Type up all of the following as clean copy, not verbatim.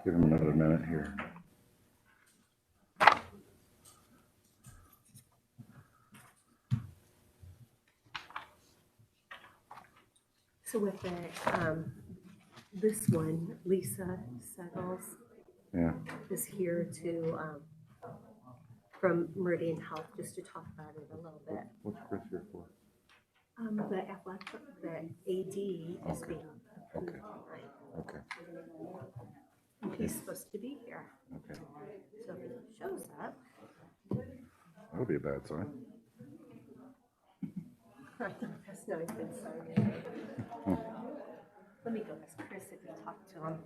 Give him another minute here. So with the, this one, Lisa Settles is here to, from Meridian Health, just to talk about it a little bit. What's Chris here for? The athletic, the AD is being approved tonight. Okay. He's supposed to be here. Okay. So if he shows up. That would be a bad sign. I think that's not a good sign. Let me go ask Chris if you talked to him.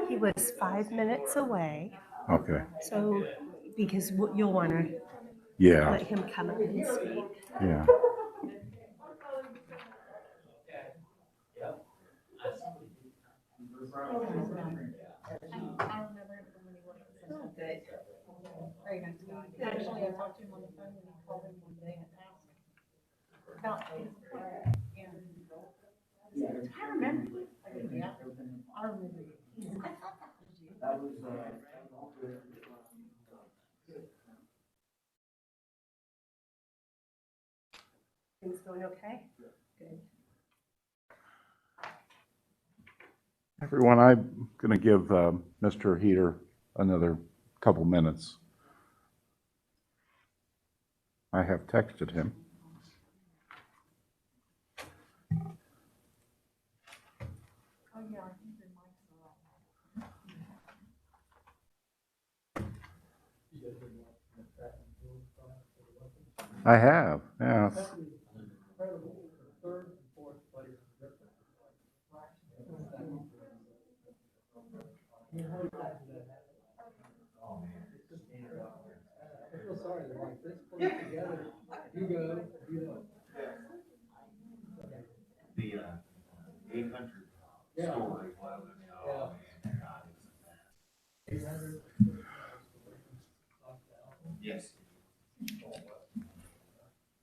He was 5 minutes away. Okay. So, because you'll want to let him come up and speak. Yeah. Very nice guy. Actually, I talked to him on the phone when he called him one day and asked about his and I remember. I go, yeah, I remember. I thought that was you. Things going okay? Good. Everyone, I'm going to give Mr. Heater another couple minutes. I have texted him. Oh, yeah, I think your mic's all right. I have, yeah. Sorry, they're like this close together. You go, you know. The 800 story. Yes.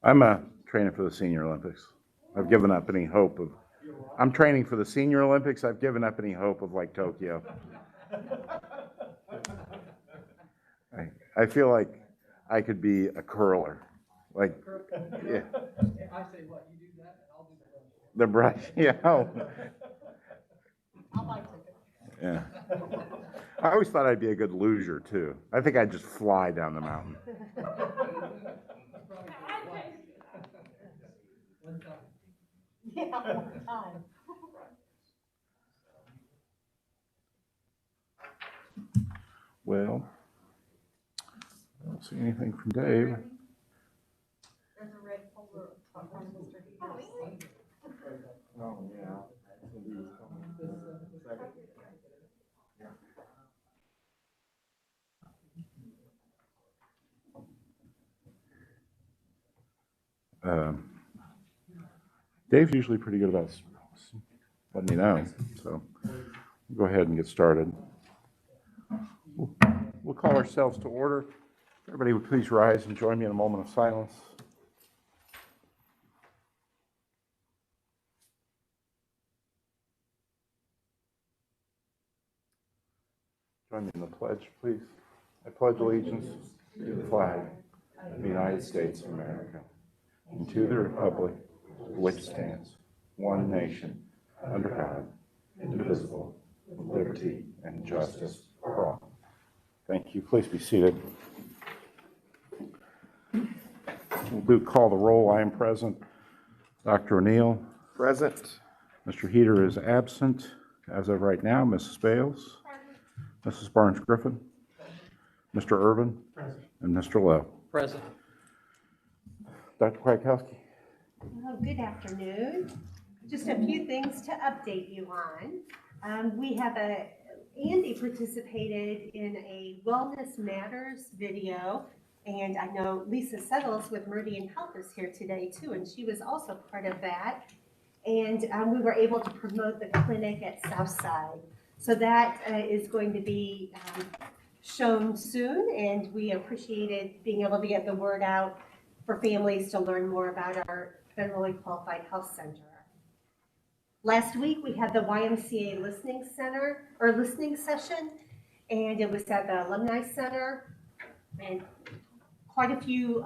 I'm training for the Senior Olympics. I've given up any hope of. I'm training for the Senior Olympics. I've given up any hope of like Tokyo. I feel like I could be a curler. Like, yeah. I say what, you do that, and I'll do The brush, yeah. I'll buy tickets. Yeah. I always thought I'd be a good loser too. I think I'd just fly down the mountain. Yeah, one time. Well, I don't see anything from Dave. There's a red folder on Mr. Heater's. Oh, yeah. Dave's usually pretty good about letting me know, so we'll go ahead and get started. We'll call ourselves to order. Everybody would please rise and join me in a moment of silence. Join me in the pledge, please. I pledge allegiance to the flag of the United States of America and to the republic which stands, one nation, under God, indivisible, with liberty and justice for all. Thank you. Please be seated. We'll do call the roll. I am present. Dr. O'Neill. Present. Mr. Heater is absent. as of right now, Mrs. Bales, Mrs. Barnes Griffin, Mr. Irvin, and Mr. Lowe. Present. Dr. Kwiatkowski. Well, good afternoon. Just a few things to update you on. We have Andy participated in a Wellness Matters video, and I know Lisa Settles with Meridian Health is here today too, and she was also part of that. And we were able to promote the clinic at Southside. So that is going to be shown soon, and we appreciated being able to get the word out for families to learn more about our federally qualified health center. Last week, we had the Ymca listening session, and it was at the Alumni Center, and quite a few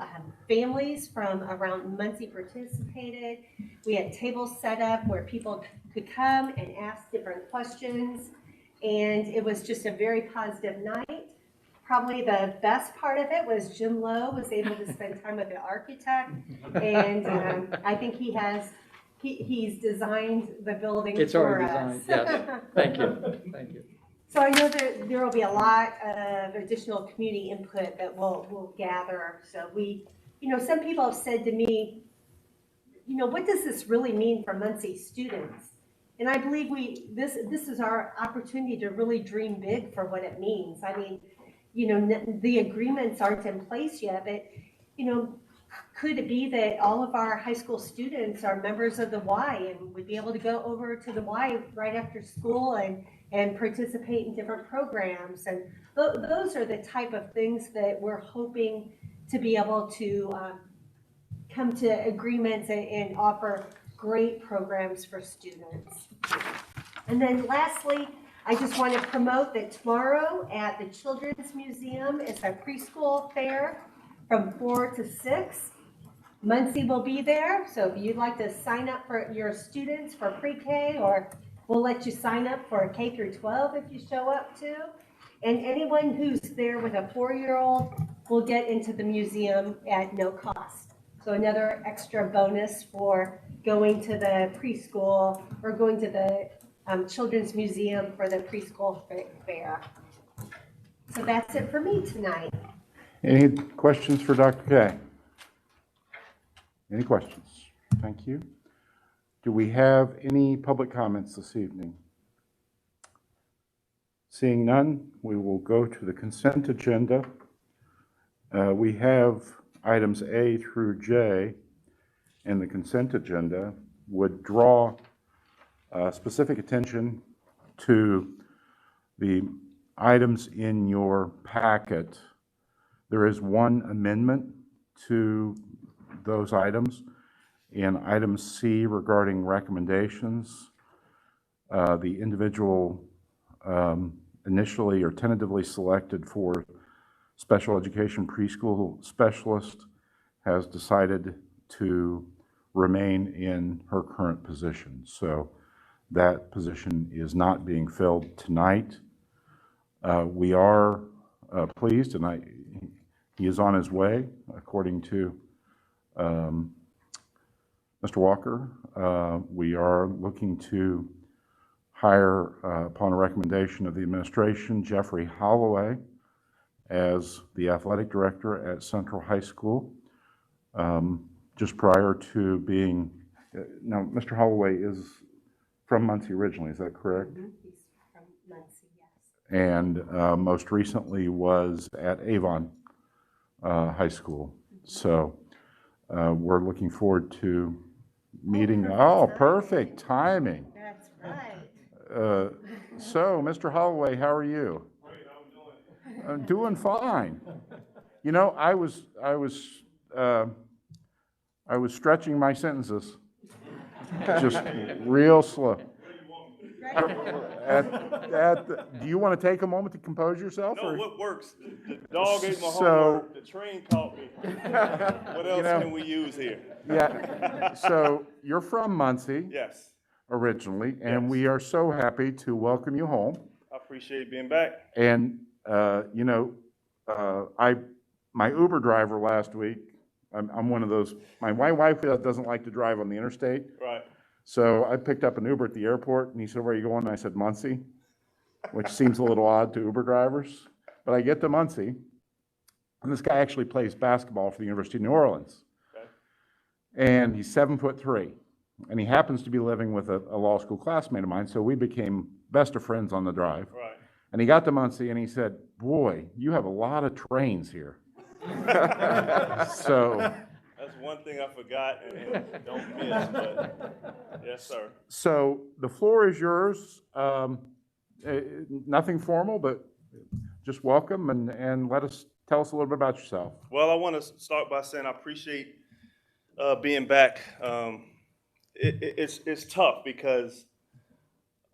families from around Muncie participated. We had tables set up where people could come and ask different questions, and it was just a very positive night. Probably the best part of it was Jim Lowe was able to spend time with the architect, and I think he's designed the building It's for already us. designed, yes. Thank you, thank you. So I know that there will be a lot of additional community input that we'll gather. So some people have said to me, what does this really mean for Muncie students? And I believe this is our opportunity to really dream big for what it means. I mean, the agreements aren't in place yet, but, could it be that all of our high school students are members of the Y and would be able to go over to the Y right after school and participate in different programs? And those are the type of things that we're hoping to be able to come to agreements and offer great programs for students. And then lastly, I just want to promote that tomorrow at the Children's Museum is a preschool fair from 4 to 6. Muncie will be there, so if you'd like to sign up for your students for pre-K, or we'll let you sign up for K through 12 if you show up too. And anyone who's there with a 4-year-old will get into the museum at no cost. So another extra bonus for going to the preschool or going to the Children's Museum for the preschool fair. So that's it for me tonight. Any questions for Dr. K? Any questions? Thank you. Do we have any public comments this evening? Seeing none, we will go to the consent agenda. We have items A through J, and the consent agenda would draw specific attention to the items in your packet. There is one amendment to those items. In item C regarding recommendations, the individual initially or tentatively selected for special education preschool specialist has decided to remain in her current position. So that position is not being filled tonight. We are pleased, and he is on his way, according to Mr. Walker. We are looking to hire, upon a recommendation of the administration, Jeffrey Holloway as the athletic director at Central High School. Just prior to being, now Mr. Holloway is from Muncie originally, is that correct? He's from Muncie, yes. And most recently was at Avon High School. So we're looking forward to meeting. Oh, perfect timing. That's right. So, Mr. Holloway, how are you? Great, how I'm doing fine. You know, I was stretching my sentences, just real slow. Do you want to take a moment to compose yourself? No, or? what works? The dog ate my So- homework, the train caught me. What else can we use here? Yeah, so you're from Muncie Yes, originally, and Yes. we are so happy to welcome you home. I appreciate being back. And, my Uber driver last week, I'm one of those, my wife doesn't like to drive on the interstate, Right. So I picked up an Uber at the airport, and he said, "Where are you going?" And I said, "Muncie," which seems a little odd to Uber drivers. But I get to Muncie, and this guy actually plays basketball for the University of New Orleans. Okay. And he's 7'3", and he happens to be living with a law school classmate of mine, so we became best of friends on the drive. Right. And he got to Muncie, and he said, "Boy, you have a lot of trains here." So, That's one thing I forgot and don't miss, but yes, sir. so the floor is yours. Nothing formal, but just welcome, and tell us a little bit about yourself. Well, I want to start by saying I appreciate being back. It's tough because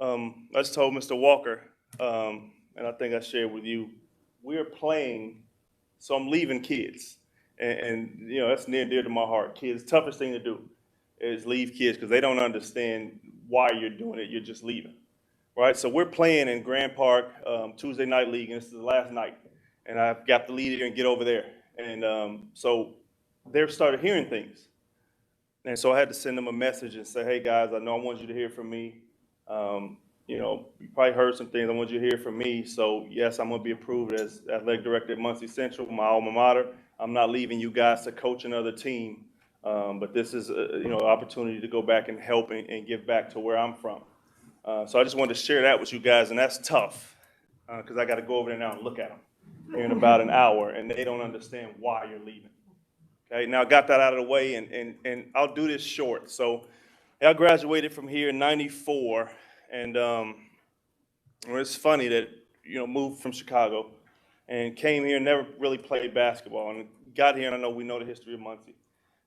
I just told Mr. Walker, and I think I shared with you, we're playing, so I'm leaving kids. And you know, that's near and dear to my heart. Kids, toughest thing to do is leave kids because they don't understand why you're doing it. You're just leaving, right? So we're playing in Grand Park Tuesday night league, and this is the last night. And I've got to leave here and get over there. And so they've started hearing things. And so I had to send them a message and say, "Hey guys, I know I want you to hear from me. You know, you probably heard some things. I want you to hear from me. So yes, I'm going to be approved as athletic director at Muncie Central, my alma mater. I'm not leaving you guys to coach another team, but this is an opportunity to go back and help and give back to where I'm from." So I just wanted to share that with you guys, and that's tough because I got to go over there now and look at them in about an hour, and they don't understand why you're leaving. Okay, now I got that out of the way, and I'll do this short. So I graduated from here in '94, and it's funny that moved from Chicago and came here, never really played basketball, and got here, and I know we know the history of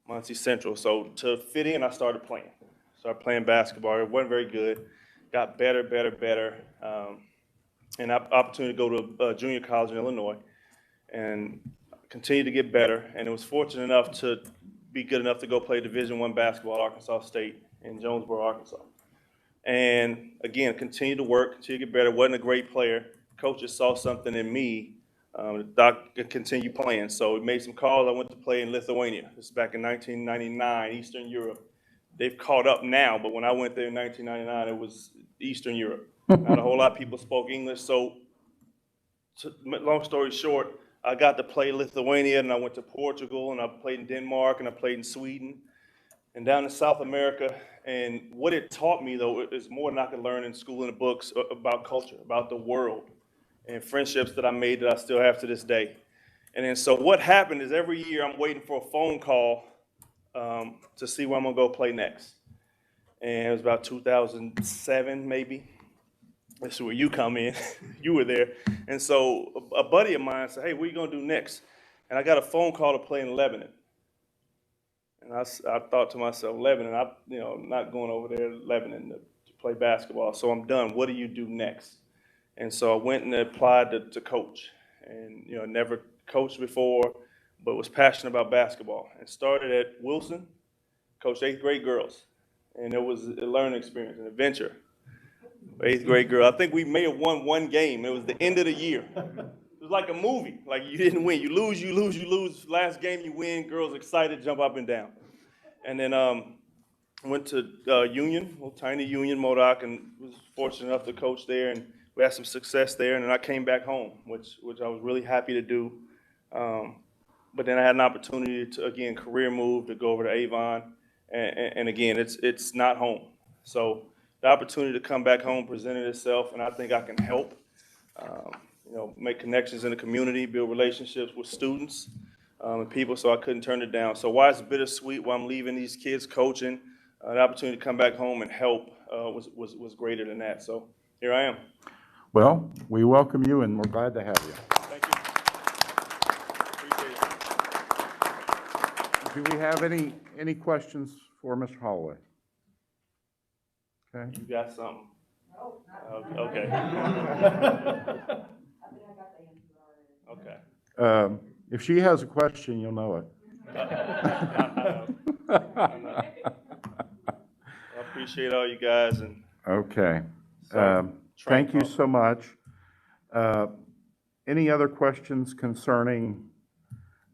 Muncie Central. So to fit in, I started playing basketball. It wasn't very good. Got better, and opportunity to go to a junior college in Illinois, and continued to get better. And it was fortunate enough to be good enough to go play Division I basketball at Arkansas State in Jonesboro, Arkansas. And again, continued to work, continued to get better. Wasn't a great player. Coaches saw something in me. Doc could continue playing. So we made some calls. I went to play in Lithuania. This is back in 1999, Eastern Europe. They've caught up now, but when I went there in 1999, it was Eastern Europe. Not a whole lot of people spoke English. So long story short, I got to play Lithuania, and I went to Portugal, and I played in Denmark, and I played in Sweden, and down in South America. And what it taught me, though, is more than I could learn in school and the books about culture, about the world, and friendships that I made that I still have to this day. And then so what happened is every year I'm waiting for a phone call to see where I'm going to go play next. And it was about 2007, maybe. This is where you come in. You were there. And so a buddy of mine said, "Hey, what are you going to do next?" And I got a phone call to play in Lebanon. And I thought to myself, Lebanon, I'm not going over there to Lebanon to play basketball. So I'm done. What do you do next? And so I went and applied to coach. And, never coached before, but was passionate about basketball. And started at Wilson, coached 8th grade girls. And it was a learning experience, an adventure. 8th grade girl. I think we may have won one game. It was the end of the year. It was like a movie. Like you didn't win. You lose. Last game you win. Girls excited, jump up and down. And then went to Union, little tiny Union, Modoc, and was fortunate enough to coach there. And we had some success there. And then I came back home, which I was really happy to do. But then I had an opportunity to, again, career move to go over to Avon. And again, it's not home. So the opportunity to come back home presented itself, and I think I can help, make connections in the community, build relationships with students and people, so I couldn't turn it down. So why it's bittersweet while I'm leaving these kids coaching, the opportunity to come back home and help was greater than that. So here I am. Well, we welcome you, and we're glad to have you. Thank you. Appreciate it. Do we have any questions for Mr. Holloway? Okay. You got something? Okay. Okay. If she has a question, you'll know it. I appreciate all you guys. And Okay. so, Thank you so much. Any other questions concerning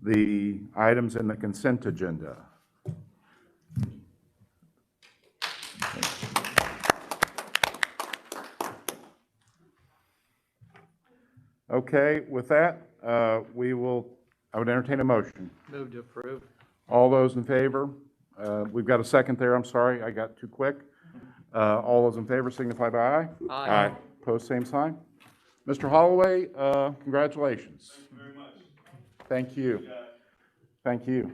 the items in the consent agenda? Okay, with that, I would entertain a motion. Move to approve. All those in favor? We've got a second there, I'm sorry, I got too quick. All those in favor signify by aye. Aye. Post same sign. Mr. Holloway, congratulations. Thank you very much. Thank you. Good job. Thank you.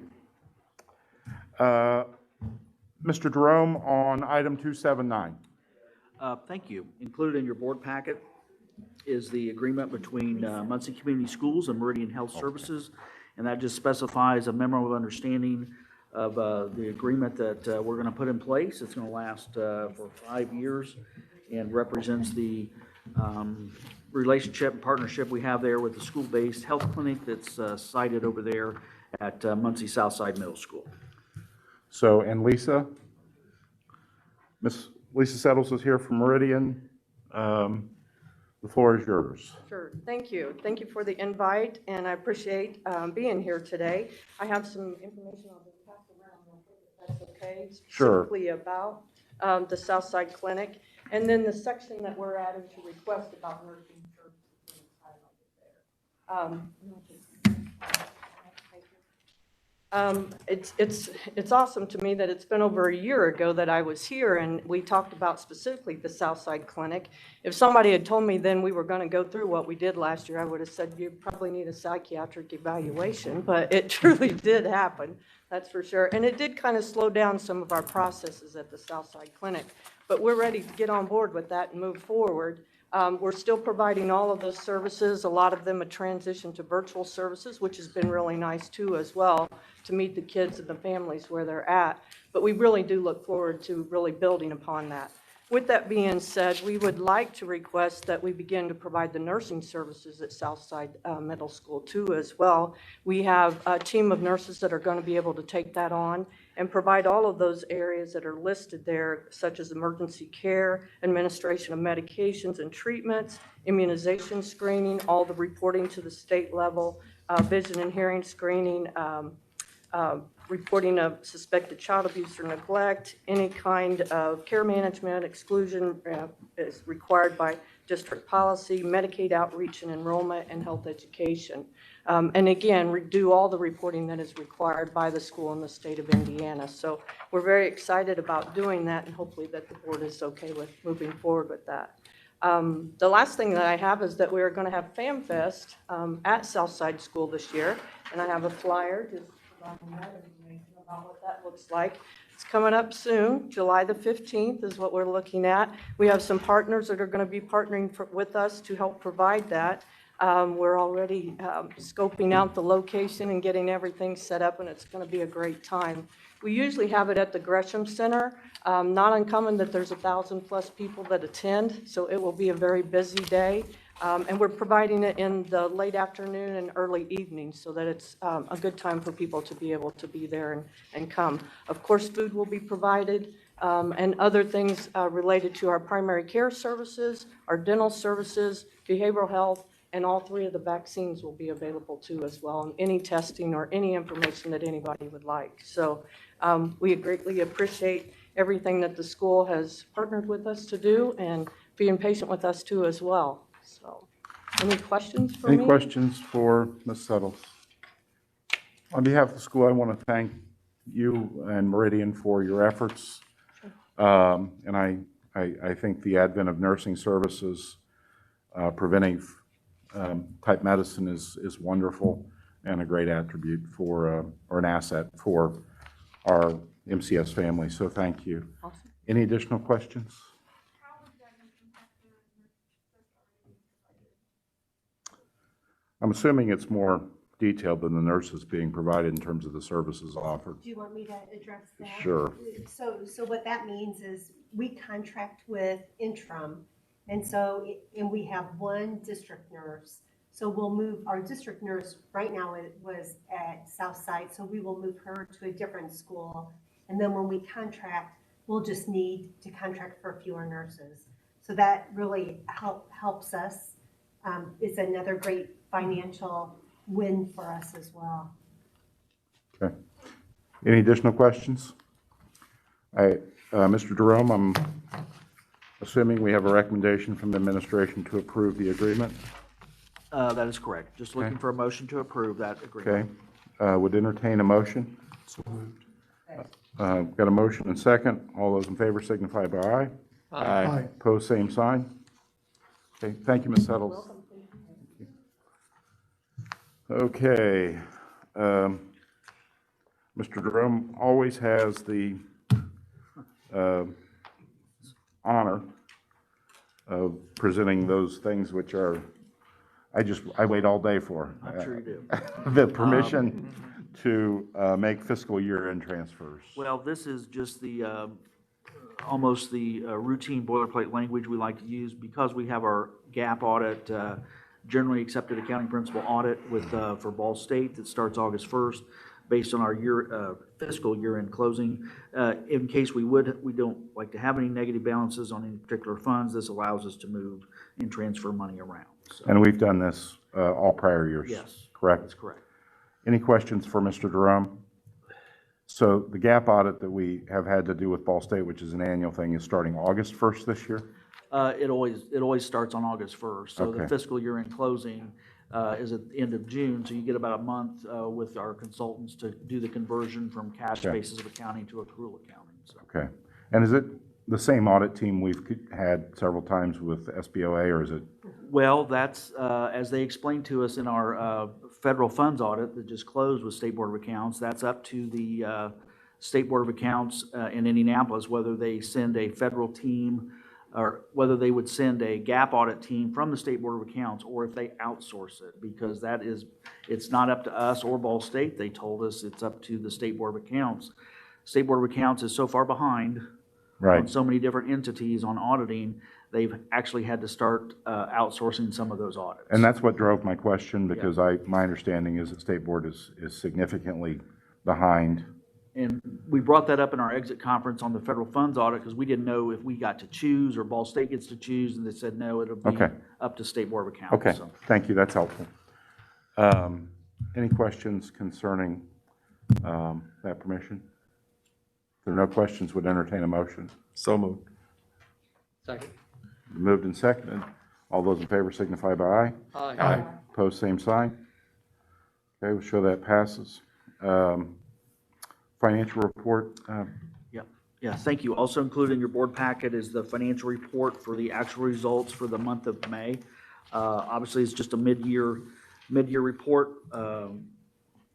Mr. Jerome, on item 279. Thank you. Included in your board packet is the agreement between Muncie Community Schools and Meridian Health Services, and that just specifies a memorandum of understanding of the agreement that we're going to put in place. It's going to last for 5 years and represents the relationship and partnership we have there with the school-based health clinic that's sited over there at Muncie Southside Middle School. So, and Lisa? Miss Lisa Settles is here from Meridian. The floor is yours. Sure, thank you. Thank you for the invite, and I appreciate being here today. I have some information I'll just pass around real quick, if that's okay. Sure. Specifically about the Southside Clinic, and then the section that we're adding to request about nursing services is highlighted there. It's awesome to me that it's been over a year ago that I was here and we talked about specifically the Southside Clinic. If somebody had told me then we were going to go through what we did last year, I would have said you probably need a psychiatric evaluation, but it truly did happen, that's for sure. And it did kind of slow down some of our processes at the Southside Clinic, but we're ready to get on board with that and move forward. We're still providing all of those services. A lot of them have transitioned to virtual services, which has been really nice too as well, to meet the kids and the families where they're at. But we really do look forward to really building upon that. With that being said, we would like to request that we begin to provide the nursing services at Southside Middle School too as well. We have a team of nurses that are going to be able to take that on and provide all of those areas that are listed there, such as emergency care, administration of medications and treatments, immunization screening, all the reporting to the state level, vision and hearing screening, reporting of suspected child abuse or neglect, any kind of care management, exclusion is required by district policy, Medicaid outreach and enrollment, and health education. And again, do all the reporting that is required by the school in the state of Indiana. So we're very excited about doing that, and hopefully that the board is okay with moving forward with that. The last thing that I have is that we are going to have FamFest at Southside School this year, and I have a flyer just providing that information about what that looks like. It's coming up soon. July the 15th is what we're looking at. We have some partners that are going to be partnering with us to help provide that. We're already scoping out the location and getting everything set up, and it's going to be a great time. We usually have it at the Gresham Center. Not uncommon that there's 1,000+ people that attend, so it will be a very busy day. And we're providing it in the late afternoon and early evening so that it's a good time for people to be able to be there and come. Of course, food will be provided and other things related to our primary care services, our dental services, behavioral health, and all 3 of the vaccines will be available too as well, and any testing or any information that anybody would like. So we greatly appreciate everything that the school has partnered with us to do and being patient with us too as well. So, any questions for me? Any questions for Ms. Settles? On behalf of the school, I want to thank you and Meridian for your efforts. And I think the advent of nursing services, preventive type medicine is wonderful and a great attribute for, or an asset for our MCS family. So thank you. Awesome. Any additional questions? I'm assuming it's more detailed than the nurses being provided in terms of the services offered. Do you want me to address that? Sure. So what that means is we contract with interim, and so, and we have one district nurse. So we'll move, our district nurse right now it was at Southside, so we will move her to a different school. And then when we contract, we'll just need to contract for fewer nurses. So that really helps us. It's another great financial win for us as well. Okay. Any additional questions? Mr. Jerome, I'm assuming we have a recommendation from the administration to approve the agreement. That is correct. Just looking Okay. for a motion to approve that Okay. agreement. Would entertain a motion. Got a motion and second. All those in favor signify by aye. Aye. Pose same sign. Okay, thank you, Ms. Settles. Okay. Mr. Jerome always has the honor of presenting those things which are, I wait all day for. I'm sure you do. The permission to make fiscal year-end transfers. Well, this is just the, almost the routine boilerplate language we like to use because we have our GAAP audit, generally accepted accounting principle audit with, for Ball State that starts August 1st based on our fiscal year-end closing. In case we don't like to have any negative balances on any particular funds, this allows us to move and transfer money around. So, And we've done this all prior years. yes, Correct? that's correct. Any questions for Mr. Jerome? So the GAAP audit that we have had to do with Ball State, which is an annual thing, is starting August 1st this year? It always starts on August 1st. So the Okay. fiscal year-end closing is at the end of June, so you get about a month with our consultants to do the conversion from cash Okay. basis of accounting to accrual accounting. So, Okay. And is it the same audit team we've had several times with SBOA, or is it? well, that's, as they explained to us in our federal funds audit that just closed with State Board of Accounts, that's up to the State Board of Accounts in Indianapolis, whether they send a federal team or whether they would send a GAAP audit team from the State Board of Accounts, or if they outsource it, because it's not up to us or Ball State. They told us it's up to the State Board of Accounts. State Board of Accounts is so far behind on Right. so many different entities on auditing, they've actually had to start outsourcing some of those audits. And that's what drove my question, because my understanding is that State Board is significantly behind. And we brought that up in our exit conference on the federal funds audit because we didn't know if we got to choose or Ball State gets to choose, and they said, no, it'll be Okay. up to State Board of Accounts. Okay, So, thank you, that's helpful. Any questions concerning that permission? If there are no questions, would entertain a motion. So moved. Second. Moved and seconded. All those in favor signify by aye. Aye. Opposed, same sign. Okay, we'll show that passes. Financial report, yeah, thank you. Also included in your board packet is the financial report for the actual results for the month of May. Obviously, it's just a mid-year report.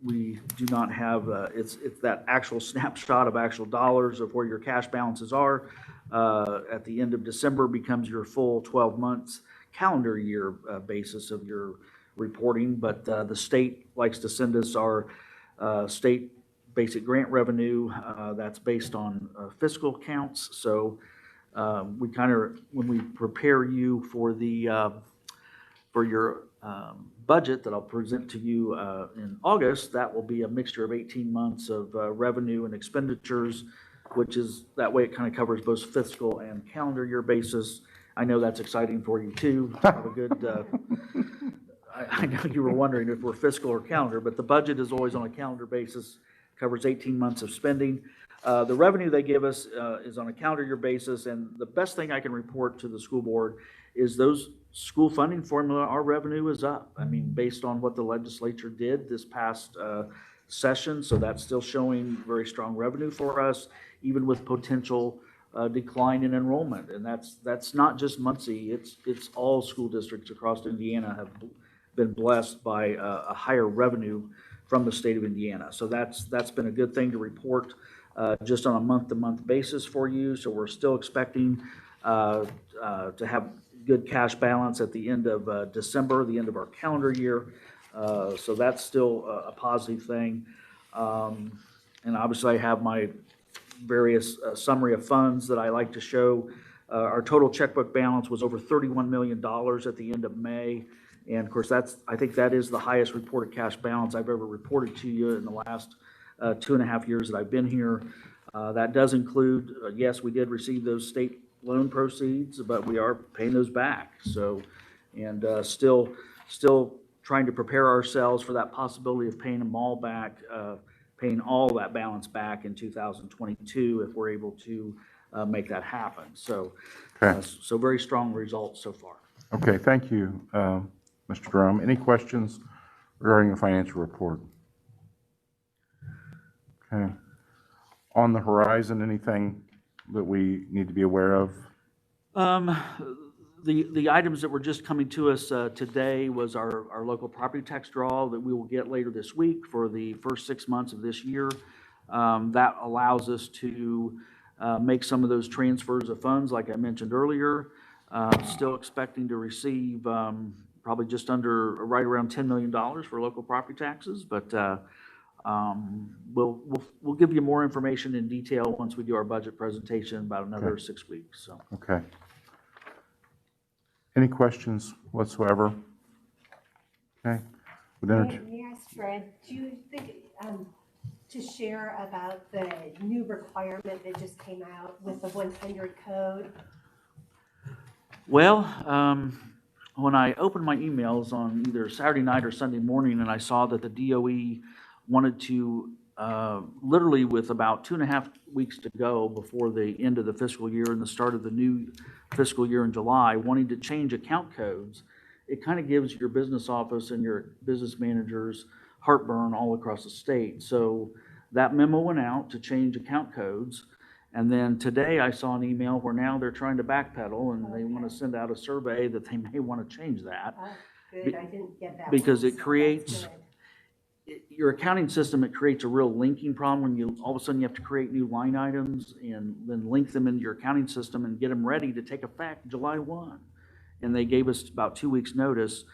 We do not have, it's that actual snapshot of actual dollars of where your cash balances are. At the end of December becomes your full 12 months calendar year basis of your reporting. But the state likes to send us our state basic grant revenue. That's based on fiscal counts. So we kind of, when we prepare you for the for your budget that I'll present to you in August, that will be a mixture of 18 months of revenue and expenditures, which is, that way it kind of covers both fiscal and calendar year basis. I know that's exciting for you too. Have a good, I know you were wondering if we're fiscal or calendar, but the budget is always on a calendar basis, covers 18 months of spending. The revenue they give us is on a calendar year basis, and the best thing I can report to the school board is those school funding formula, our revenue is up. I mean, based on what the legislature did this past session, so that's still showing very strong revenue for us, even with potential decline in enrollment. And that's not just Muncie, it's all school districts across Indiana have been blessed by a higher revenue from the state of Indiana. So that's been a good thing to report just on a month-to-month basis for you. So we're still expecting to have good cash balance at the end of December, the end of our calendar year. So that's still a positive thing. And obviously I have my various summary of funds that I like to show. Our total checkbook balance was over $31 million at the end of May. And of course, I think that is the highest reported cash balance I've ever reported to you in the last 2.5 years that I've been here. That does include, yes, we did receive those state loan proceeds, but we are paying those back. So, and still trying to prepare ourselves for that possibility of paying them all back, paying all that balance back in 2022 if we're able to make that happen. So, Okay. so very strong results so far. Okay, thank you. Mr. Jerome. Any questions regarding the financial report? Okay. On the horizon, anything that we need to be aware of? The items that were just coming to us today was our local property tax draw that we will get later this week for the first 6 months of this year. That allows us to make some of those transfers of funds, like I mentioned earlier. Still expecting to receive probably just under, right around $10 million for local property taxes, but we'll give you more information in detail once we do our budget presentation in about another 6 weeks. So. Okay. Any questions whatsoever? Okay. May I ask Fred, do you think to share about the new requirement that just came out with the 100 code? Well, when I opened my emails on either Saturday night or Sunday morning and I saw that the DOE wanted to, literally with about 2.5 weeks to go before the end of the fiscal year and the start of the new fiscal year in July, wanting to change account codes, it kind of gives your business office and your business managers heartburn all across the state. So that memo went out to change account codes. And then today I saw an email where now they're trying to backpedal and they want to send out a survey that they may want to change that. Good, I didn't get that. Because one, it so creates, that's good. your accounting system, it creates a real linking problem when you, all of a sudden you have to create new line items and then link them into your accounting system and get them ready to take effect July 1. And they gave us about 2 weeks notice.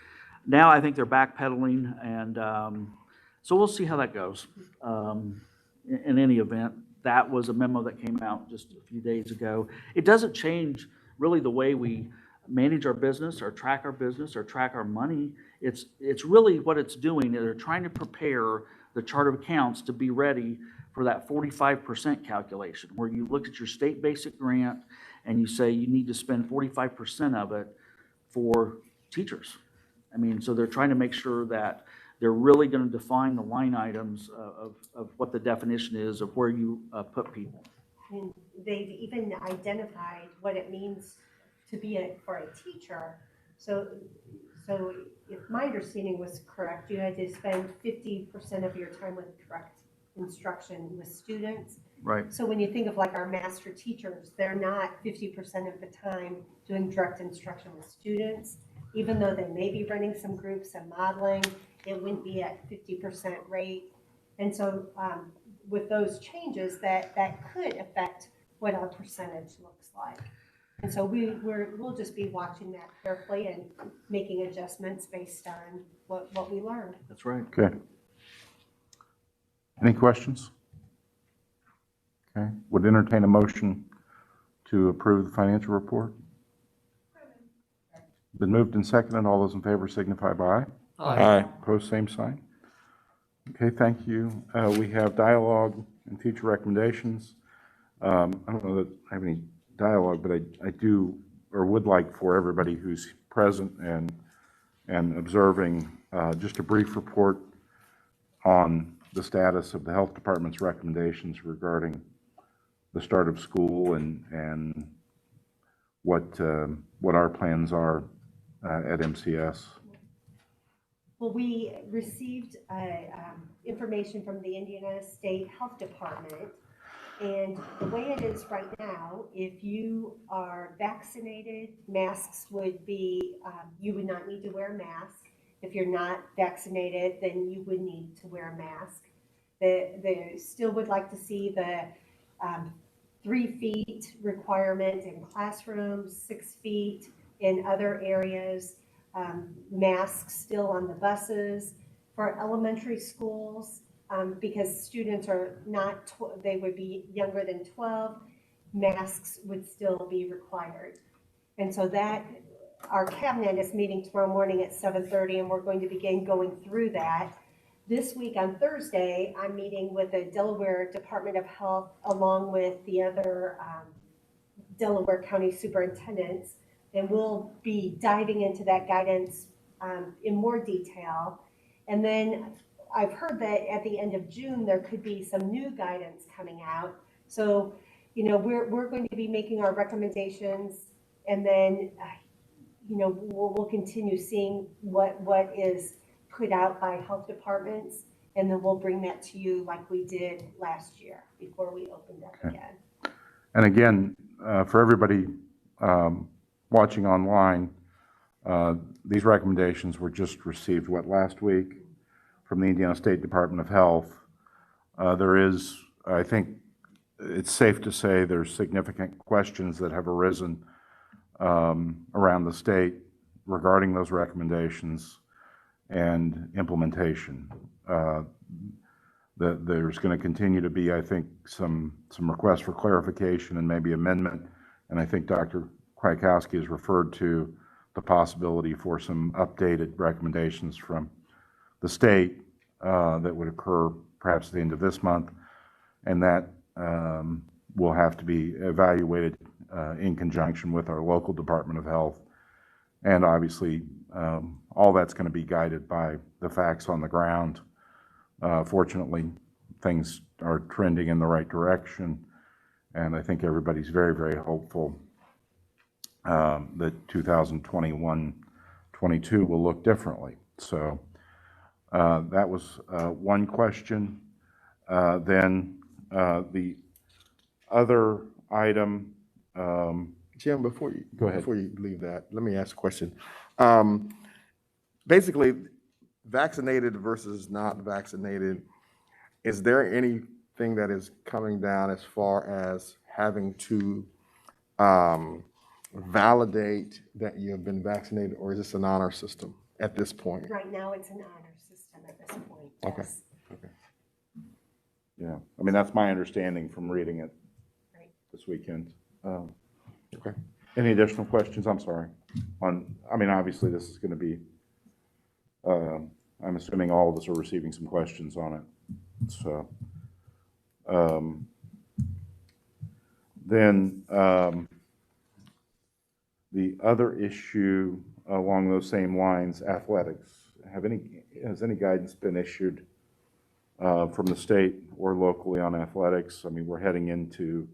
Now I think they're backpedaling and so we'll see how that goes. In any event, that was a memo that came out just a few days ago. It doesn't change really the way we manage our business or track our money. It's really what it's doing. They're trying to prepare the chart of accounts to be ready for that 45% calculation, where you look at your state basic grant and you say you need to spend 45% of it for teachers. I mean, so they're trying to make sure that they're really going to define the line items of what the definition is of where you put people. And they've even identified what it means to be for a teacher. So if my understanding was correct, you had to spend 50% of your time with direct instruction with students. Right. So when you think of like our master teachers, they're not 50% of the time doing direct instruction with students. Even though they may be running some groups and modeling, it wouldn't be at 50% rate. And so with those changes, that could affect what our percentage looks like. And so we'll just be watching that carefully and making adjustments based on what we learned. That's right. Okay. Any questions? Okay. Would entertain a motion to approve the financial report? Been moved and seconded. All those in favor signify by aye. Aye. Opposed, same sign. Okay, thank you. We have dialogue and future recommendations. I don't know that I have any dialogue, but I do or would like for everybody who's present and observing just a brief report on the status of the health department's recommendations regarding the start of school and what our plans are at MCS. Well, we received information from the Indiana State Health Department, and the way it is right now, if you are vaccinated, masks would be, you would not need to wear a mask. If you're not vaccinated, then you would need to wear a mask. They still would like to see the 3 feet requirement in classrooms, 6 feet in other areas, masks still on the buses. For elementary schools, because students are not, they would be younger than 12, masks would still be required. And so that, our cabinet is meeting tomorrow morning at 7:30, and we're going to begin going through that. This week on Thursday, I'm meeting with the Delaware Department of Health along with the other Delaware County superintendents, and we'll be diving into that guidance in more detail. And then I've heard that at the end of June, there could be some new guidance coming out. So, you know, we're going to be making our recommendations, and then you know, we'll continue seeing what is put out by health departments, and then we'll bring that to you like we did last year before we opened up again. And again, for everybody watching online, these recommendations were just received, last week from the Indiana State Department of Health. There is, I think it's safe to say, there's significant questions that have arisen around the state regarding those recommendations and implementation. There's going to continue to be, I think, some requests for clarification and maybe amendment. And I think Dr. Kwiatkowski has referred to the possibility for some updated recommendations from the state that would occur perhaps at the end of this month. And that will have to be evaluated in conjunction with our local Department of Health. And obviously, all that's going to be guided by the facts on the ground. Fortunately, things are trending in the right direction, and I think everybody's very, very hopeful that 2021-22 will look differently. So that was one question. Then the other item. Jim, before you Go ahead. Before you leave that, let me ask a question. Basically, vaccinated versus not vaccinated, is there anything that is coming down as far as having to validate that you have been vaccinated, or is this an honor system at this point? Right now, it's an honor system at this point. Okay. Yes. Okay. Yeah, I mean, that's my understanding from reading it Right. this weekend. Okay. Any additional questions? I'm sorry. I mean, obviously, this is going to be, I'm assuming all of us are receiving some questions on it. So, then the other issue along those same lines, athletics. Has any guidance been issued from the state or locally on athletics? I mean, we're heading into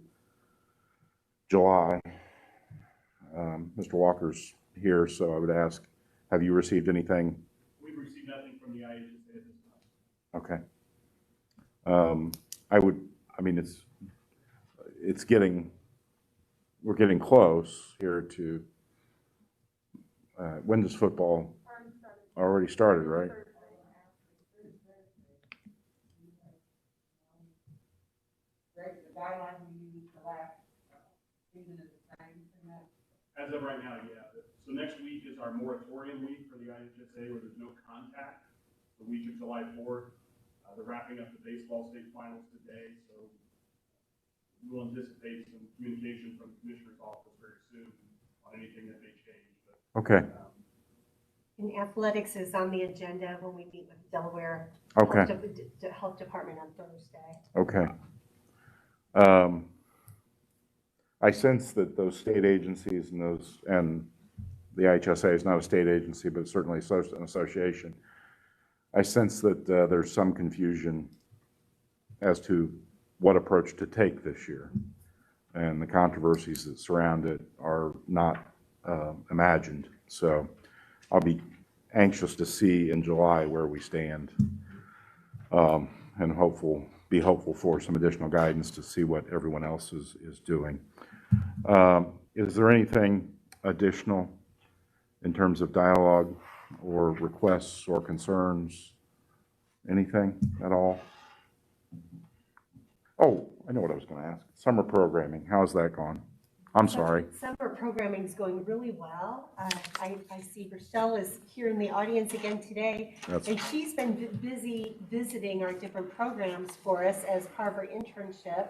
July. Mr. Walker's here, so I would ask, have you received anything? We've received nothing from the IHSA at this time. Okay. I mean, we're getting close here to, when does football already started, right? As of right now, yeah. So next week is our moratorium week for the IHSA where there's no contact. The week of July 4th, they're wrapping up the baseball state finals today. So we'll anticipate some communication from the commissioner's office very soon on anything that may change. But, Okay. And athletics is on the agenda when we meet with Delaware Okay. Health Department on Thursday. Okay. I sense that those state agencies and the IHSA is not a state agency, but certainly an association. I sense that there's some confusion as to what approach to take this year. And the controversies that surround it are not imagined. So I'll be anxious to see in July where we stand, and be hopeful for some additional guidance to see what everyone else is doing. Is there anything additional in terms of dialogue or requests or concerns? Anything at all? Oh, I know what I was going to ask. Summer programming, how's that gone? I'm sorry. Summer programming is going really well. I see Rochelle is here in the audience again today, and she's been busy visiting our different programs for us as part of her internship.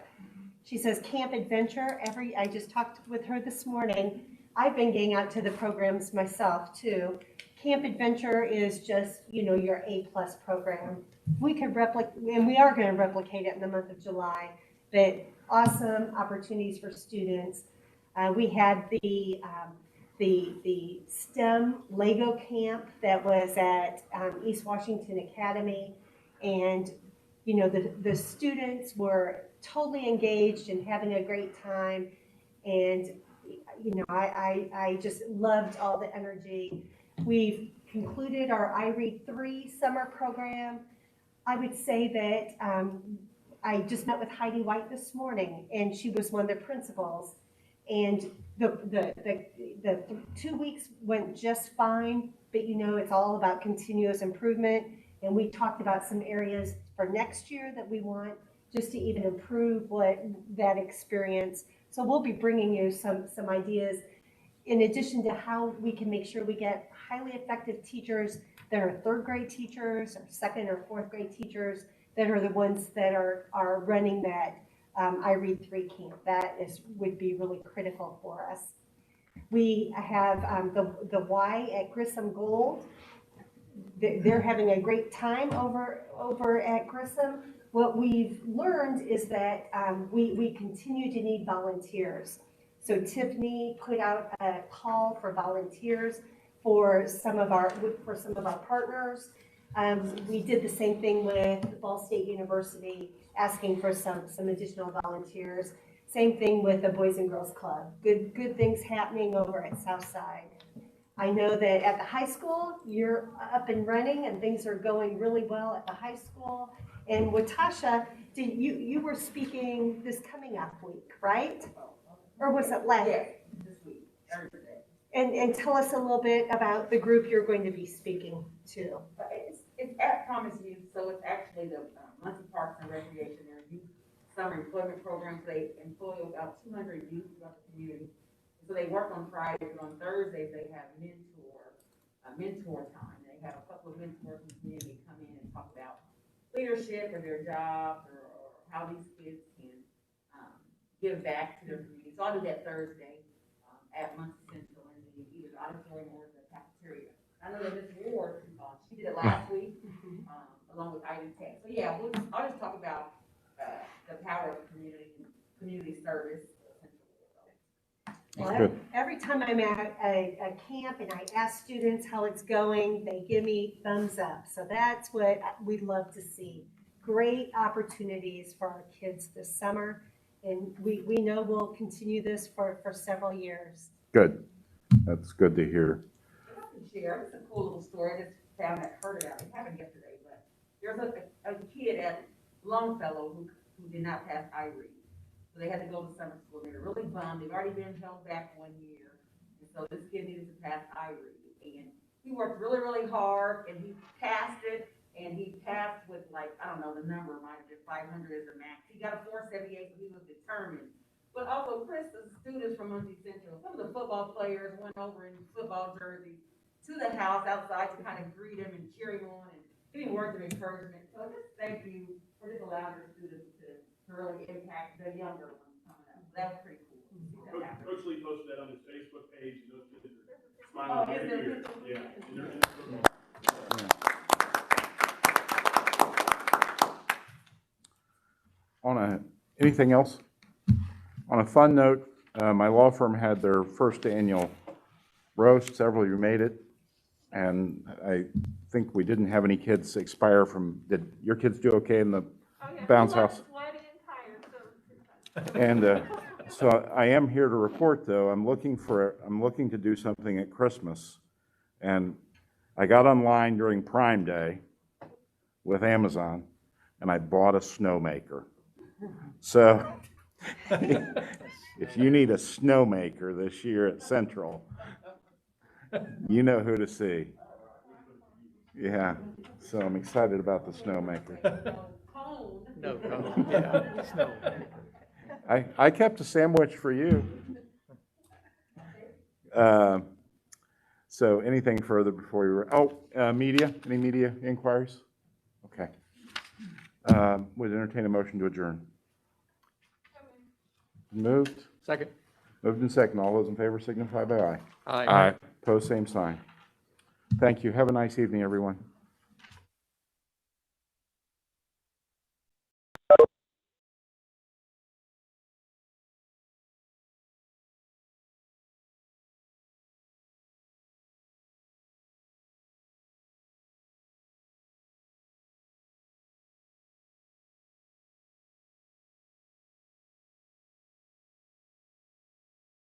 She says Camp Adventure, I just talked with her this morning. I've been getting out to the programs myself too. Camp Adventure is just, your A+ program. We could replicate, and we are going to replicate it in the month of July, but awesome opportunities for students. We had the STEM Lego camp that was at East Washington Academy, and the students were totally engaged and having a great time. And I just loved all the energy. We've concluded our I Read 3 summer program. I would say that I just met with Heidi White this morning, and she was one of the principals. And the 2 weeks went just fine, but it's all about continuous improvement. And we talked about some areas for next year that we want just to even improve that experience. So we'll be bringing you some ideas in addition to how we can make sure we get highly effective teachers that are third grade teachers or second or fourth grade teachers that are the ones that are running that I Read 3 camp. That would be really critical for us. We have the Y at Grissom Gold. They're having a great time over at Grissom. What we've learned is that we continue to need volunteers. So Tiffany put out a call for volunteers for some of our partners. We did the same thing with Ball State University, asking for some additional volunteers. Same thing with the Boys and Girls Club. Good things happening over at Southside. I know that at the high school, you're up and running and things are going really well at the high school. And Watasha, you were speaking this coming up week, right? Or was it last? Yes, this week, Thursday. And tell us a little bit about the group you're going to be speaking to. It's at Promise Youth, so it's actually the Muncie Parks and Recreation, their youth summer employment programs. They employ about 200 youth throughout the community. So they work on Fridays, and on Thursdays they have mentor time. They have a couple of mentors in the community come in and talk about leadership or their jobs or how these kids can give back to their community. So I'll do that Thursday at Muncie Central in either the auditorium or the cafeteria. I know that Ms. Ward, she did it last week along with Ivy Tech. So yeah, I'll just talk about the power of community service. Well, every time I'm at a camp and I ask students how it's going, they give me thumbs up. So that's what we love to see. Great opportunities for our kids this summer. And we know we'll continue this for several years. Good. That's good to hear. I can share, it's a cool little story. I just found that, heard about it. It happened yesterday, but there's a kid at Longfellow who did not pass I-Read. So they had to go to summer school. They were really bummed. They've already been held back 1 year. And so this kid needed to pass I-Read. And he worked really, really hard and he passed it. And he passed with the number might have been 500 as a max. He got a 478, so he was determined. But also, Chris, the students from Muncie Central, some of the football players went over in football jerseys to the house outside to kind of greet him and cheer him on and give him words of encouragement. So just thank you for just allowing your students to really impact the younger ones coming up. That was pretty cool. Coach Lee posted that on his Facebook page, and those kids are smiling ear to ear. Yeah. Anything else? On a fun note, my law firm had their first annual roast. Several of you made it. And I think we didn't have any kids expire from, did your kids do okay in the bounce house? And so I am here to report, though, I'm looking to do something at Christmas. And I got online during Prime Day with Amazon, and I bought a snowmaker. So if you need a snowmaker this year at Central, you know who to see. Yeah, so I'm excited about the snowmaker. No, yeah, snow. I kept a sandwich for you. So anything further before media? Any media inquiries? Okay. Would entertain a motion to adjourn. Moved. Second. Moved and second. All those in favor signify by aye. Aye. Opposed, same sign. Thank you. Have a nice evening, everyone.